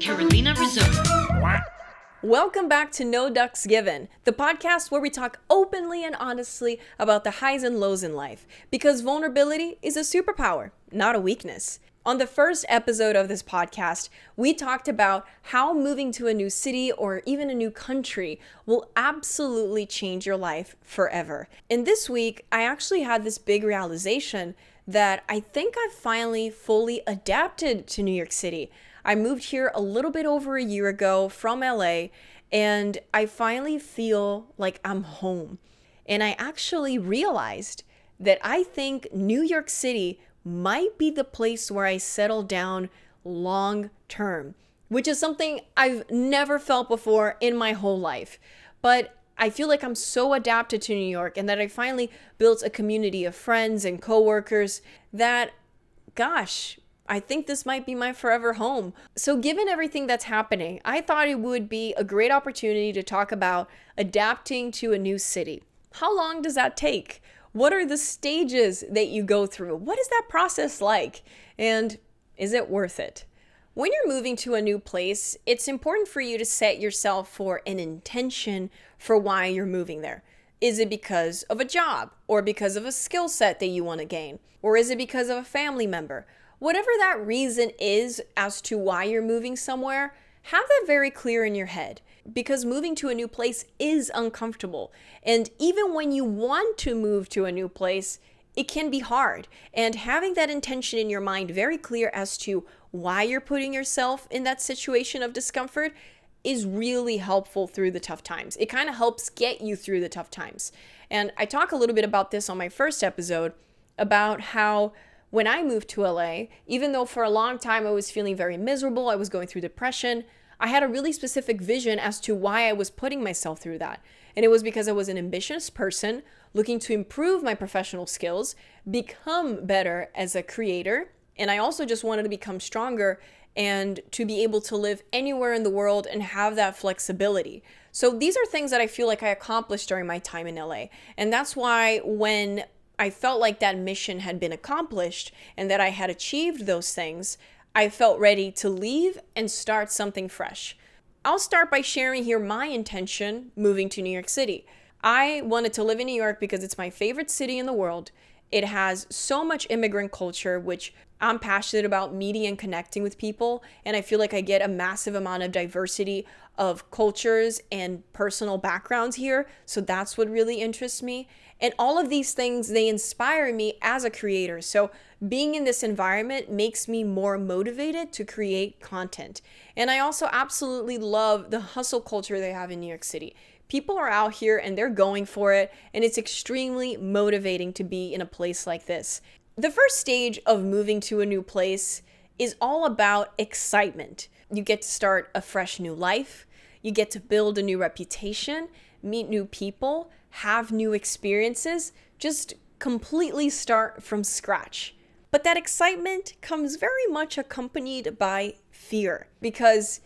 Carolina Rizzotto. Welcome back to No Ducks Given, the podcast where we talk openly and honestly about the highs and lows in life, because vulnerability is a superpower, not a weakness. On the first episode of this podcast, we talked about how moving to a new city or even a new country will absolutely change your life forever. And this week, I actually had this big realization that I think I've finally fully adapted to New York City. I moved here a little bit over a year ago from LA, and I finally feel like I'm home. And I actually realized that I think New York City might be the place where I settle down long term, which is something I've never felt before in my whole life. But I feel like I'm so adapted to New York and that I finally built a community of friends and coworkers that, gosh, I think this might be my forever home. So given everything that's happening, I thought it would be a great opportunity to talk about adapting to a new city. How long does that take? What are the stages that you go through? What is that process like? And is it worth it? When you're moving to a new place, it's important for you to set yourself for an intention for why you're moving there. Is it because of a job or because of a skill set that you want to gain? Or is it because of a family member? Whatever that reason is as to why you're moving somewhere, have that very clear in your head, because moving to a new place is uncomfortable. And even when you want to move to a new place, it can be hard. And having that intention in your mind very clear as to why you're putting yourself in that situation of discomfort is really helpful through the tough times. It kind of helps get you through the tough times. And I talk a little bit about this on my first episode about how when I moved to LA, even though for a long time I was feeling very miserable, I was going through depression, I had a really specific vision as to why I was putting myself through that. And it was because I was an ambitious person looking to improve my professional skills, become better as a creator, and I also just wanted to become stronger and to be able to live anywhere in the world and have that flexibility. So these are things that I feel like I accomplished during my time in LA. And that's why when I felt like that mission had been accomplished and that I had achieved those things, I felt ready to leave and start something fresh. I'll start by sharing here my intention moving to New York City. I wanted to live in New York because it's my favorite city in the world. It has so much immigrant culture, which I'm passionate about meeting and connecting with people. And I feel like I get a massive amount of diversity of cultures and personal backgrounds here. So that's what really interests me. And all of these things, they inspire me as a creator. So being in this environment makes me more motivated to create content. And I also absolutely love the hustle culture they have in New York City. People are out here and they're going for it, and it's extremely motivating to be in a place like this. The first stage of moving to a new place is all about excitement. You get to start a fresh new life. You get to build a new reputation, meet new people, have new experiences, just completely start from scratch. But that excitement comes very much accompanied by fear, because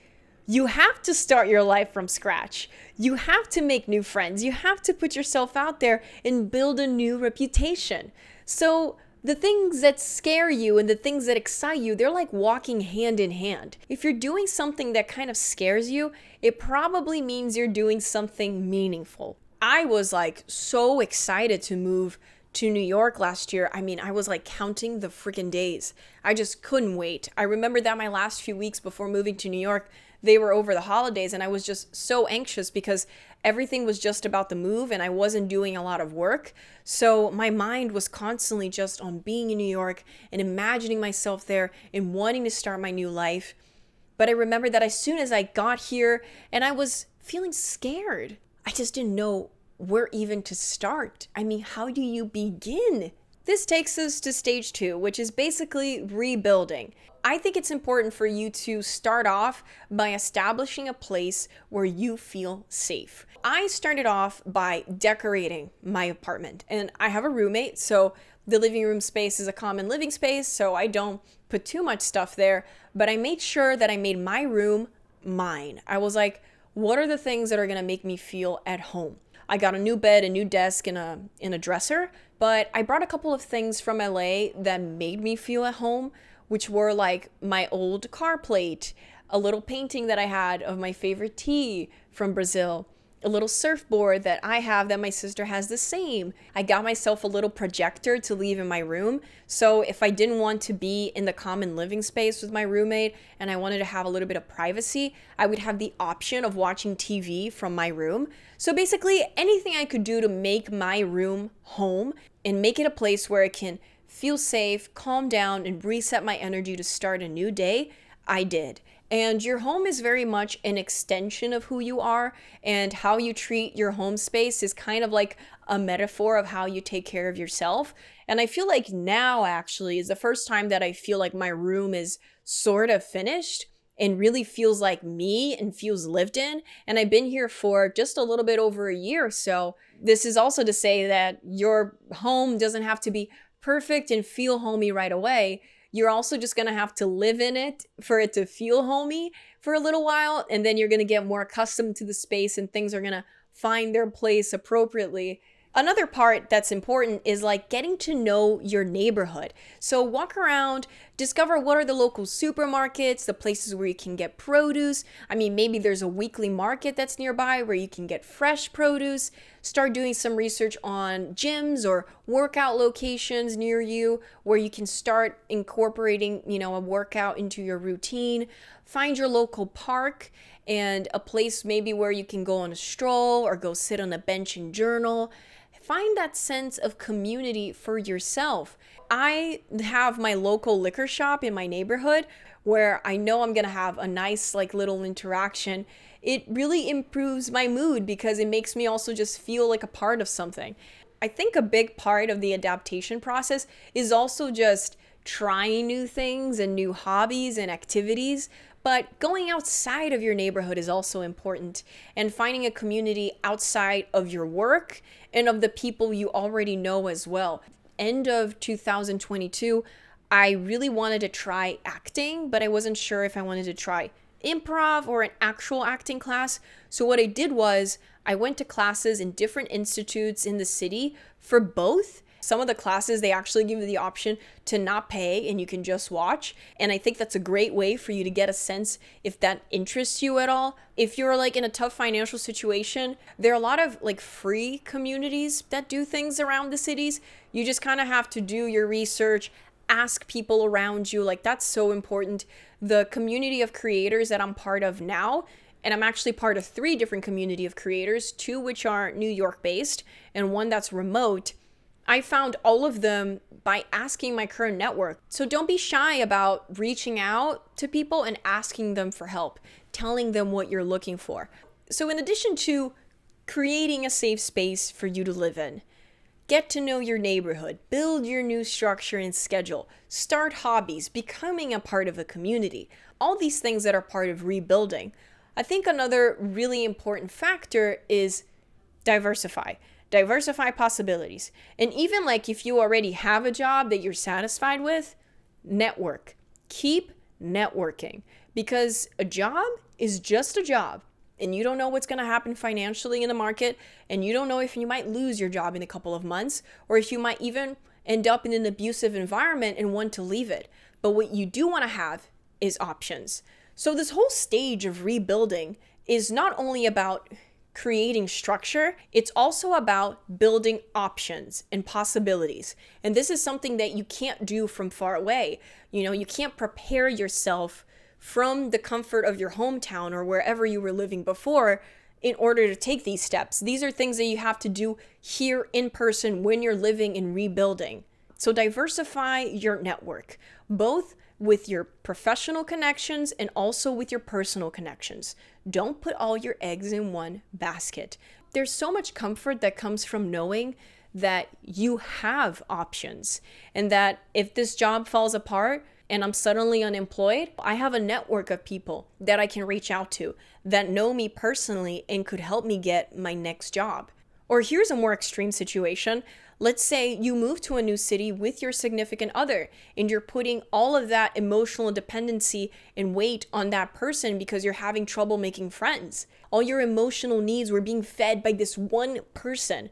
you have to start your life from scratch. You have to make new friends. You have to put yourself out there and build a new reputation. So the things that scare you and the things that excite you, they're like walking hand in hand. If you're doing something that kind of scares you, it probably means you're doing something meaningful. I was like so excited to move to New York last year. I mean, I was like counting the freaking days. I just couldn't wait. I remember that my last few weeks before moving to New York, they were over the holidays, and I was just so anxious because everything was just about the move and I wasn't doing a lot of work. So my mind was constantly just on being in New York and imagining myself there and wanting to start my new life. But I remember that as soon as I got here and I was feeling scared, I just didn't know where even to start. I mean, how do you begin? This takes us to stage 2, which is basically rebuilding. I think it's important for you to start off by establishing a place where you feel safe. I started off by decorating my apartment, and I have a roommate, so the living room space is a common living space, so I don't put too much stuff there, but I made sure that I made my room mine. I was like, what are the things that are gonna make me feel at home? I got a new bed, a new desk, and a dresser, but I brought a couple of things from LA that made me feel at home, which were like my old car plate, a little painting that I had of my favorite tea from Brazil, a little surfboard that I have that my sister has the same. I got myself a little projector to leave in my room. So if I didn't want to be in the common living space with my roommate and I wanted to have a little bit of privacy, I would have the option of watching TV from my room. So basically anything I could do to make my room home and make it a place where I can feel safe, calm down, and reset my energy to start a new day, I did. And your home is very much an extension of who you are, and how you treat your home space is kind of like a metaphor of how you take care of yourself. And I feel like now actually is the first time that I feel like my room is sort of finished and really feels like me and feels lived in. And I've been here for just a little bit over a year. So this is also to say that your home doesn't have to be perfect and feel homey right away. You're also just going to have to live in it for it to feel homey for a little while. And then you're going to get more accustomed to the space and things are going to find their place appropriately. Another part that's important is like getting to know your neighborhood. So walk around, discover what are the local supermarkets, the places where you can get produce. I mean, maybe there's a weekly market that's nearby where you can get fresh produce. Start doing some research on gyms or workout locations near you where you can start incorporating, a workout into your routine. Find your local park and a place maybe where you can go on a stroll or go sit on a bench and journal. Find that sense of community for yourself. I have my local liquor shop in my neighborhood where I know I'm going to have a nice little interaction. It really improves my mood because it makes me also just feel like a part of something. I think a big part of the adaptation process is also just trying new things and new hobbies and activities. But going outside of your neighborhood is also important, and finding a community outside of your work and of the people you already know as well. End of 2022, I really wanted to try acting, but I wasn't sure if I wanted to try improv or an actual acting class. So what I did was I went to classes in different institutes in the city for both. Some of the classes, they actually give you the option to not pay and you can just watch. And I think that's a great way for you to get a sense if that interests you at all. If you're in a tough financial situation, there are a lot of free communities that do things around the cities. You just kind of have to do your research, ask people around you. That's so important. The community of creators that I'm part of now, and I'm actually part of 3 different community of creators, 2 which are New York based and 1 that's remote. I found all of them by asking my current network. So don't be shy about reaching out to people and asking them for help, telling them what you're looking for. So in addition to creating a safe space for you to live in, get to know your neighborhood, build your new structure and schedule, start hobbies, becoming a part of a community, all these things that are part of rebuilding. I think another really important factor is diversify. Diversify possibilities. And even if you already have a job that you're satisfied with, network. Keep networking, because a job is just a job and you don't know what's going to happen financially in the market, and you don't know if you might lose your job in a couple of months or if you might even end up in an abusive environment and want to leave it. But what you do want to have is options. So this whole stage of rebuilding is not only about creating structure, it's also about building options and possibilities. And this is something that you can't do from far away. You can't prepare yourself from the comfort of your hometown or wherever you were living before in order to take these steps. These are things that you have to do here in person when you're living and rebuilding. So diversify your network, both with your professional connections and also with your personal connections. Don't put all your eggs in one basket. There's so much comfort that comes from knowing that you have options, and that if this job falls apart and I'm suddenly unemployed, I have a network of people that I can reach out to that know me personally and could help me get my next job. Or here's a more extreme situation. Let's say you move to a new city with your significant other and you're putting all of that emotional dependency and weight on that person because you're having trouble making friends. All your emotional needs were being fed by this one person.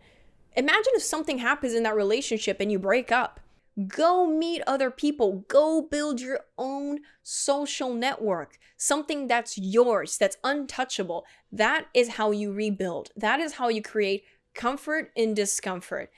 Imagine if something happens in that relationship and you break up. Go meet other people. Go build your own social network, something that's yours, that's untouchable. That is how you rebuild. That is how you create comfort in discomfort.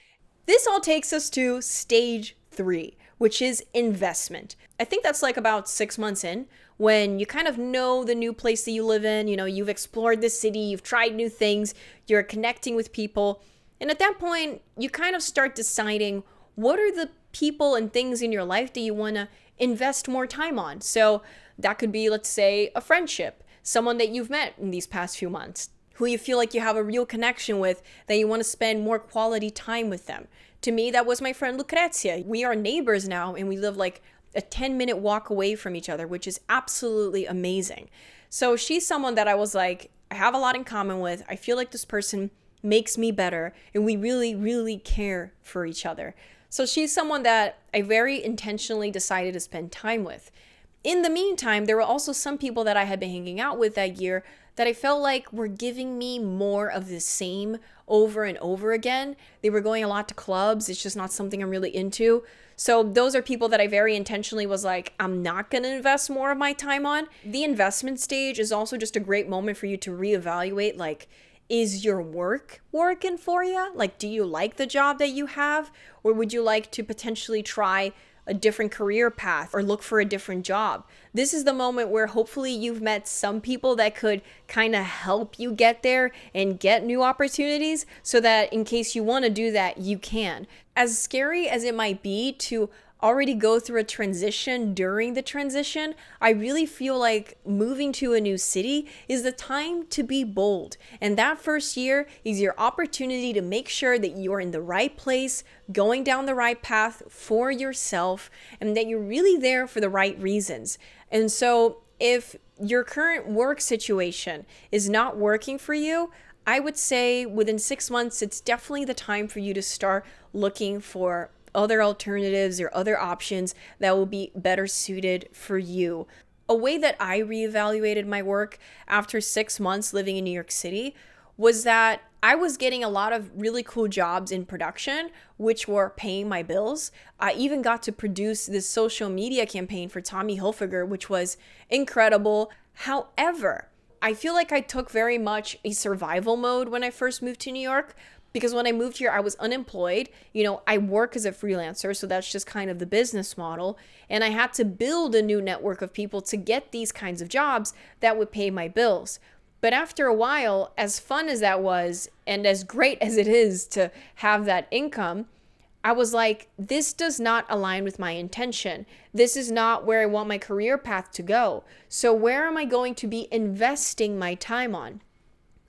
This all takes us to stage 3, which is investment. I think that's like about 6 months in, when you kind of know the new place that you live in, you've explored the city, you've tried new things, you're connecting with people. And at that point, you kind of start deciding what are the people and things in your life that you want to invest more time on. So that could be, let's say, a friendship, someone that you've met in these past few months, who you feel like you have a real connection with, that you want to spend more quality time with them. To me, that was my friend Lucrezia. We are neighbors now, and we live like a 10-minute walk away from each other, which is absolutely amazing. So she's someone that I was like, I have a lot in common with. I feel like this person makes me better, and we really, really care for each other. So she's someone that I very intentionally decided to spend time with. In the meantime, there were also some people that I had been hanging out with that year that I felt like were giving me more of the same over and over again. They were going a lot to clubs. It's just not something I'm really into. So those are people that I very intentionally was like, I'm not going to invest more of my time on. The investment stage is also just a great moment for you to reevaluate, like, is your work working for you? Like, do you like the job that you have? Or would you like to potentially try a different career path or look for a different job? This is the moment where hopefully you've met some people that could kind of help you get there and get new opportunities, so that in case you want to do that, you can. As scary as it might be to already go through a transition during the transition, I really feel like moving to a new city is the time to be bold. And that first year is your opportunity to make sure that you're in the right place, going down the right path for yourself, and that you're really there for the right reasons. And so if your current work situation is not working for you, I would say within 6 months, it's definitely the time for you to start looking for other alternatives or other options that will be better suited for you. A way that I reevaluated my work after 6 months living in New York City was that I was getting a lot of really cool jobs in production, which were paying my bills. I even got to produce this social media campaign for Tommy Hilfiger, which was incredible. However, I feel like I took very much a survival mode when I first moved to New York, because when I moved here, I was unemployed. I work as a freelancer, so that's just kind of the business model. And I had to build a new network of people to get these kinds of jobs that would pay my bills. But after a while, as fun as that was, and as great as it is to have that income, I was like, this does not align with my intention. This is not where I want my career path to go. So where am I going to be investing my time on?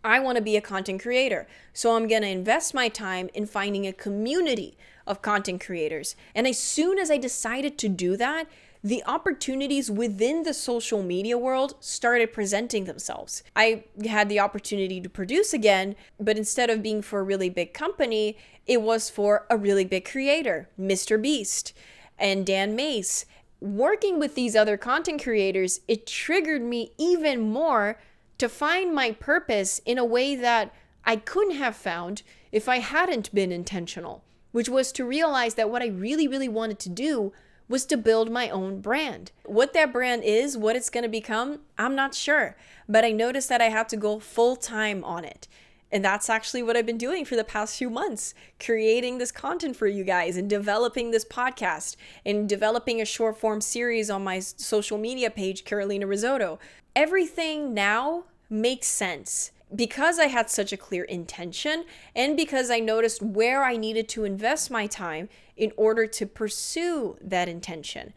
I want to be a content creator. So I'm going to invest my time in finding a community of content creators. And as soon as I decided to do that, the opportunities within the social media world started presenting themselves. I had the opportunity to produce again, but instead of being for a really big company, it was for a really big creator, Mr. Beast and Dan Mace. Working with these other content creators, it triggered me even more to find my purpose in a way that I couldn't have found if I hadn't been intentional, which was to realize that what I really, really wanted to do was to build my own brand. What that brand is, what it's going to become, I'm not sure, but I noticed that I had to go full time on it. And that's actually what I've been doing for the past few months, creating this content for you guys and developing this podcast and developing a short form series on my social media page, Carolina Rizzotto. Everything now makes sense because I had such a clear intention and because I noticed where I needed to invest my time in order to pursue that intention.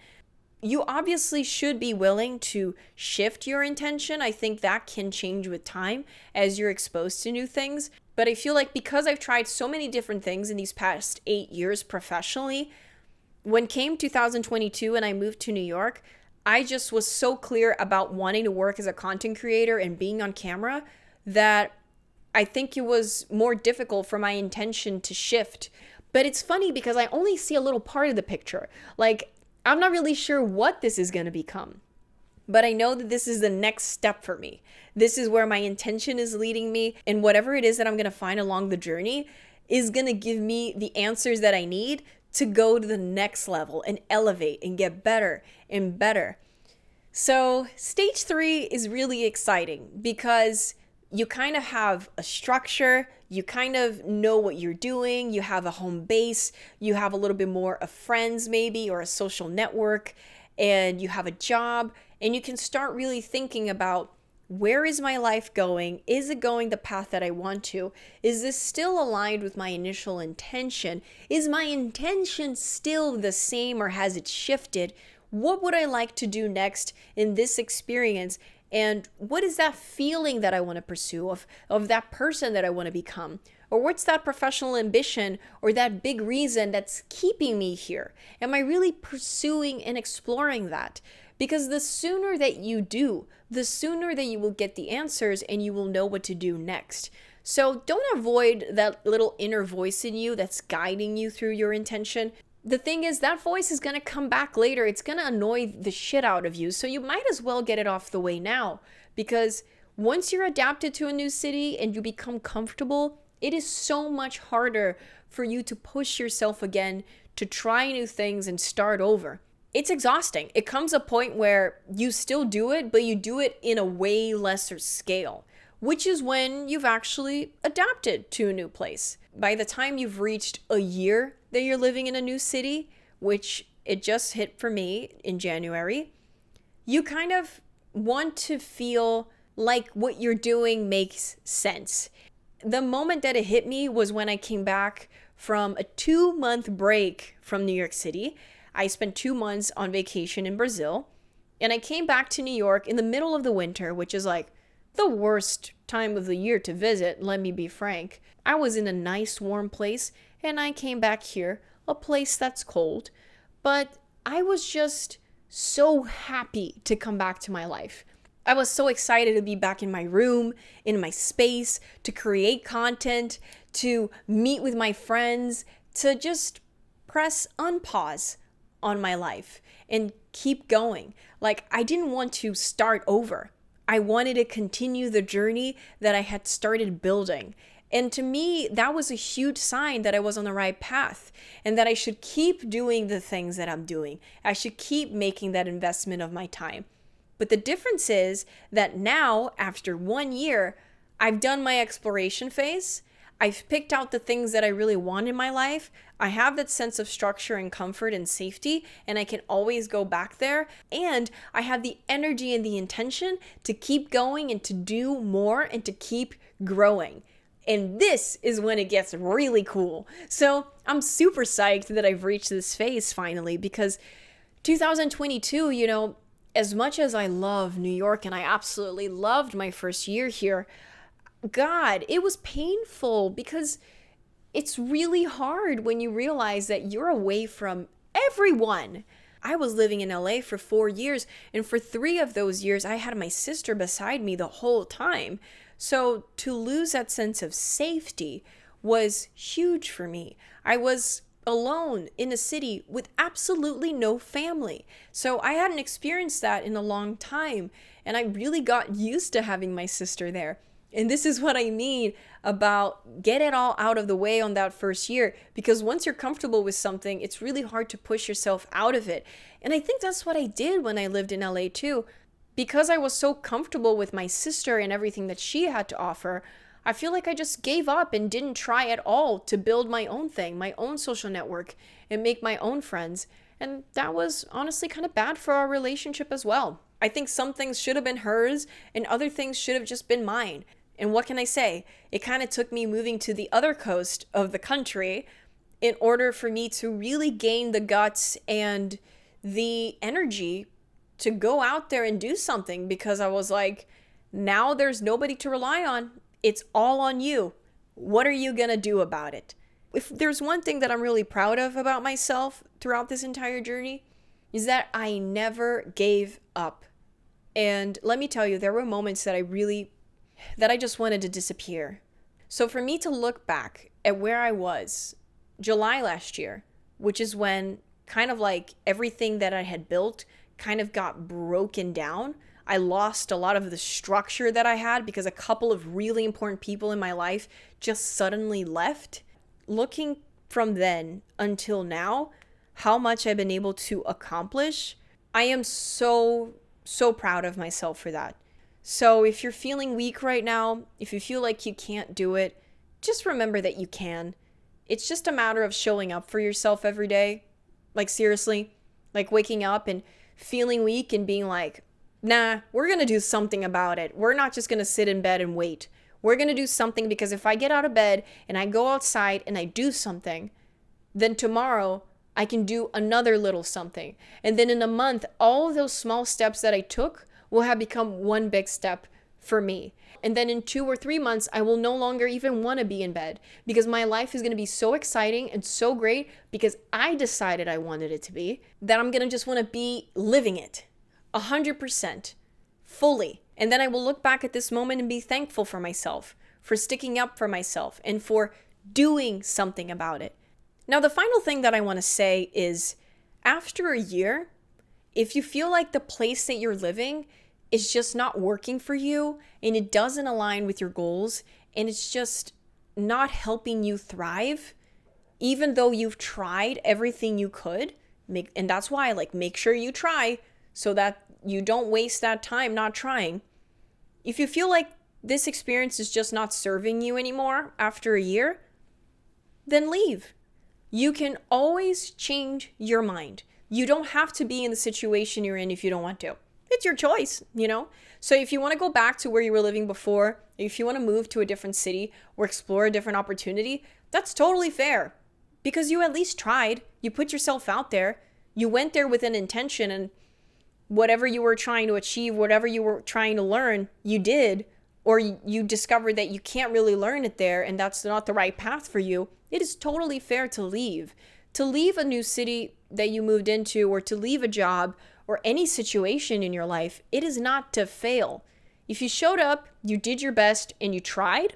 You obviously should be willing to shift your intention. I think that can change with time as you're exposed to new things. But I feel like because I've tried so many different things in these past 8 years professionally, when came 2022 and I moved to New York, I just was so clear about wanting to work as a content creator and being on camera that I think it was more difficult for my intention to shift. But it's funny because I only see a little part of the picture. Like, I'm not really sure what this is going to become, but I know that this is the next step for me. This is where my intention is leading me, and whatever it is that I'm going to find along the journey is going to give me the answers that I need to go to the next level and elevate and get better and better. So stage 3 is really exciting because you kind of have a structure, you kind of know what you're doing, you have a home base, you have a little bit more of friends maybe or a social network, and you have a job, and you can start really thinking about, where is my life going? Is it going the path that I want to? Is this still aligned with my initial intention? Is my intention still the same or has it shifted? What would I like to do next in this experience? And what is that feeling that I want to pursue of that person that I want to become? Or what's that professional ambition or that big reason that's keeping me here? Am I really pursuing and exploring that? Because the sooner that you do, the sooner that you will get the answers and you will know what to do next. So don't avoid that little inner voice in you that's guiding you through your intention. The thing is, that voice is going to come back later. It's going to annoy the shit out of you. So you might as well get it off the way now. Because once you're adapted to a new city and you become comfortable, it is so much harder for you to push yourself again, to try new things and start over. It's exhausting. It comes a point where you still do it, but you do it in a way lesser scale, which is when you've actually adapted to a new place. By the time you've reached a year that you're living in a new city, which it just hit for me in January, you kind of want to feel like what you're doing makes sense. The moment that it hit me was when I came back from a 2-month break from New York City. I spent 2 months on vacation in Brazil, and I came back to New York in the middle of the winter, which is like the worst time of the year to visit, let me be frank. I was in a nice warm place, and I came back here, a place that's cold, but I was just so happy to come back to my life. I was so excited to be back in my room, in my space, to create content, to meet with my friends, to just press unpause on my life and keep going. Like, I didn't want to start over. I wanted to continue the journey that I had started building. And to me, that was a huge sign that I was on the right path and that I should keep doing the things that I'm doing. I should keep making that investment of my time. But the difference is that now, after 1 year, I've done my exploration phase. I've picked out the things that I really want in my life. I have that sense of structure and comfort and safety, and I can always go back there. And I have the energy and the intention to keep going and to do more and to keep growing. And this is when it gets really cool. So I'm super psyched that I've reached this phase finally, because 2022, as much as I love New York and I absolutely loved my first year here, God, it was painful because it's really hard when you realize that you're away from everyone. I was living in LA for 4 years, and for 3 of those years, I had my sister beside me the whole time. So to lose that sense of safety was huge for me. I was alone in a city with absolutely no family. So I hadn't experienced that in a long time, and I really got used to having my sister there. And this is what I mean about get it all out of the way on that first year, because once you're comfortable with something, it's really hard to push yourself out of it. And I think that's what I did when I lived in LA too. Because I was so comfortable with my sister and everything that she had to offer, I feel like I just gave up and didn't try at all to build my own thing, my own social network, and make my own friends. And that was honestly kind of bad for our relationship as well. I think some things should have been hers and other things should have just been mine. And what can I say? It kind of took me moving to the other coast of the country in order for me to really gain the guts and the energy to go out there and do something, because I was like, now there's nobody to rely on. It's all on you. What are you going to do about it? If there's one thing that I'm really proud of about myself throughout this entire journey, is that I never gave up. And let me tell you, there were moments that I just wanted to disappear. So for me to look back at where I was July last year, which is when kind of like everything that I had built kind of got broken down. I lost a lot of the structure that I had because a couple of really important people in my life just suddenly left. Looking from then until now, how much I've been able to accomplish, I am so proud of myself for that. So if you're feeling weak right now, if you feel like you can't do it, just remember that you can. It's just a matter of showing up for yourself every day. Like seriously, like waking up and feeling weak and being like, nah, we're going to do something about it. We're not just going to sit in bed and wait. We're going to do something, because if I get out of bed and I go outside and I do something, then tomorrow I can do another little something. And then in a month, all of those small steps that I took will have become one big step for me. And then in 2 or 3 months, I will no longer even want to be in bed, because my life is going to be so exciting and so great because I decided I wanted it to be, that I'm going to just want to be living it 100% fully. And then I will look back at this moment and be thankful for myself, for sticking up for myself, and for doing something about it. Now, the final thing that I want to say is, after a year, if you feel like the place that you're living is just not working for you and it doesn't align with your goals and it's just not helping you thrive, even though you've tried everything you could, and that's why make sure you try so that you don't waste that time not trying. If you feel like this experience is just not serving you anymore after a year, then leave. You can always change your mind. You don't have to be in the situation you're in if you don't want to. It's your choice, So if you want to go back to where you were living before, if you want to move to a different city or explore a different opportunity, that's totally fair, because you at least tried. You put yourself out there. You went there with an intention, and whatever you were trying to achieve, whatever you were trying to learn, you did, or you discovered that you can't really learn it there and that's not the right path for you. It is totally fair to leave. To leave a new city that you moved into, or to leave a job or any situation in your life, it is not to fail. If you showed up, you did your best, and you tried,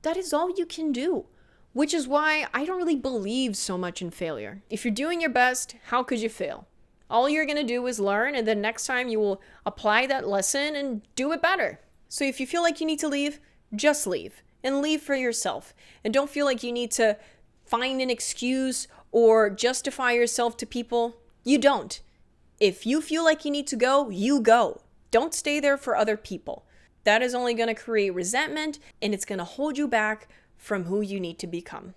that is all you can do. Which is why I don't really believe so much in failure. If you're doing your best, how could you fail? All you're going to do is learn, and then next time you will apply that lesson and do it better. So if you feel like you need to leave, just leave, and leave for yourself. And don't feel like you need to find an excuse or justify yourself to people. You don't. If you feel like you need to go, you go. Don't stay there for other people. That is only going to create resentment, and it's going to hold you back from who you need to become.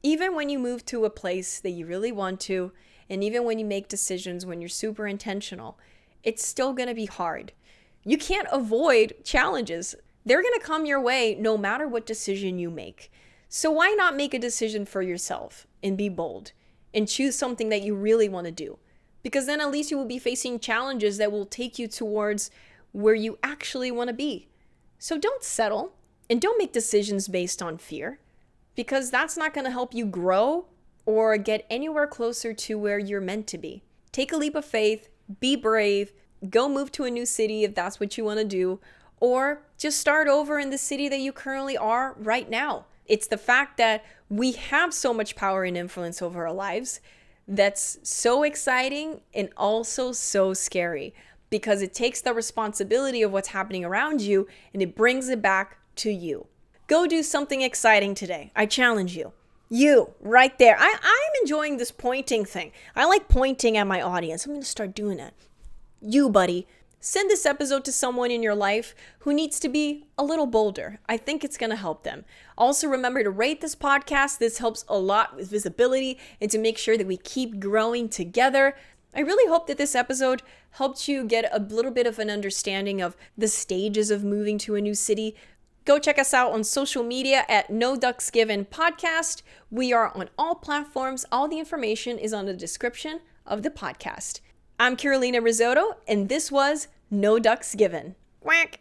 Even when you move to a place that you really want to, and even when you make decisions when you're super intentional, it's still going to be hard. You can't avoid challenges. They're going to come your way no matter what decision you make. So why not make a decision for yourself and be bold and choose something that you really want to do? Because then at least you will be facing challenges that will take you towards where you actually want to be. So don't settle, and don't make decisions based on fear, because that's not going to help you grow or get anywhere closer to where you're meant to be. Take a leap of faith, be brave, go move to a new city if that's what you want to do, or just start over in the city that you currently are right now. It's the fact that we have so much power and influence over our lives that's so exciting and also so scary, because it takes the responsibility of what's happening around you and it brings it back to you. Go do something exciting today. I challenge you. You, right there. I'm enjoying this pointing thing. I like pointing at my audience. I'm going to start doing that. You, buddy. Send this episode to someone in your life who needs to be a little bolder. I think it's going to help them. Also, remember to rate this podcast. This helps a lot with visibility and to make sure that we keep growing together. I really hope that this episode helped you get a little bit of an understanding of the stages of moving to a new city. Go check us out on social media at No Ducks Given Podcast. We are on all platforms. All the information is on the description of the podcast. I'm Carolina Rizzotto, and this was No Ducks Given. Quack.